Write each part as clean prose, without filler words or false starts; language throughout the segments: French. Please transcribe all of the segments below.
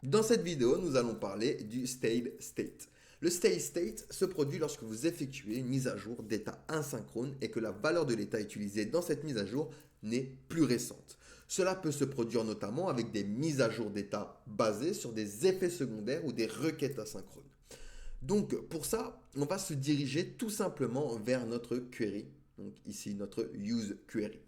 Dans cette vidéo, nous allons parler du stale state. Le stale state se produit lorsque vous effectuez une mise à jour d'état asynchrone et que la valeur de l'état utilisée dans cette mise à jour n'est plus récente. Cela peut se produire notamment avec des mises à jour d'état basées sur des effets secondaires ou des requêtes asynchrones. Donc pour ça, on va se diriger tout simplement vers notre query, donc ici notre use query.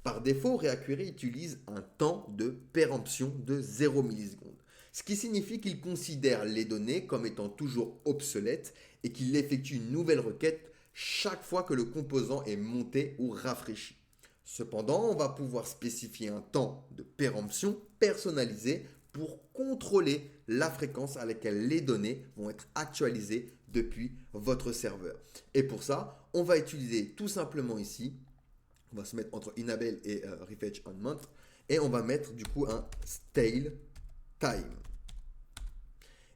Par défaut, React utilise un temps de péremption de 0 millisecondes, ce qui signifie qu'il considère les données comme étant toujours obsolètes et qu'il effectue une nouvelle requête chaque fois que le composant est monté ou rafraîchi. Cependant, on va pouvoir spécifier un temps de péremption personnalisé pour contrôler la fréquence à laquelle les données vont être actualisées depuis votre serveur. Et pour ça, on va utiliser tout simplement ici, on va se mettre entre enable et refetch on month, et on va mettre du coup un stale time.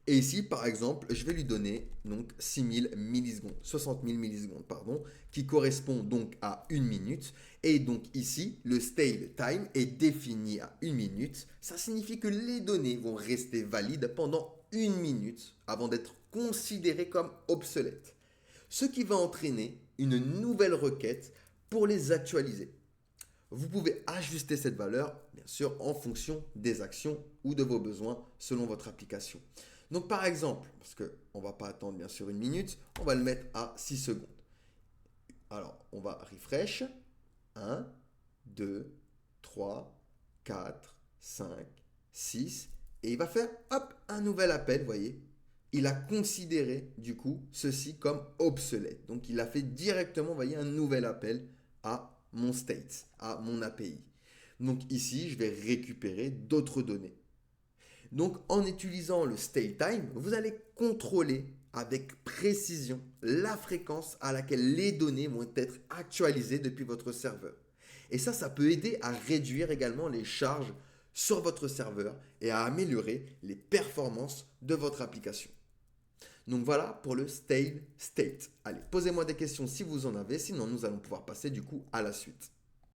Et ici, par exemple, je vais lui donner donc 6000 millisecondes, 60 000 millisecondes, pardon, qui correspond donc à une minute. Et donc ici, le stale time est défini à une minute. Ça signifie que les données vont rester valides pendant une minute avant d'être considérées comme obsolètes. Ce qui va entraîner une nouvelle requête pour les actualiser. Vous pouvez ajuster cette valeur, bien sûr, en fonction des actions ou de vos besoins selon votre application. Donc par exemple, parce qu'on ne va pas attendre bien sûr une minute, on va le mettre à 6 secondes. Alors, on va refresh. 1, 2, 3, 4, 5, 6. Et il va faire, hop, un nouvel appel, vous voyez. Il a considéré, du coup, ceci comme obsolète. Donc, il a fait directement, vous voyez, un nouvel appel à mon state, à mon API. Donc, ici, je vais récupérer d'autres données. Donc, en utilisant le stay time, vous allez contrôler avec précision la fréquence à laquelle les données vont être actualisées depuis votre serveur. Et ça peut aider à réduire également les charges sur votre serveur et à améliorer les performances de votre application. Donc voilà pour le stale state. Allez, posez-moi des questions si vous en avez, sinon nous allons pouvoir passer du coup à la suite.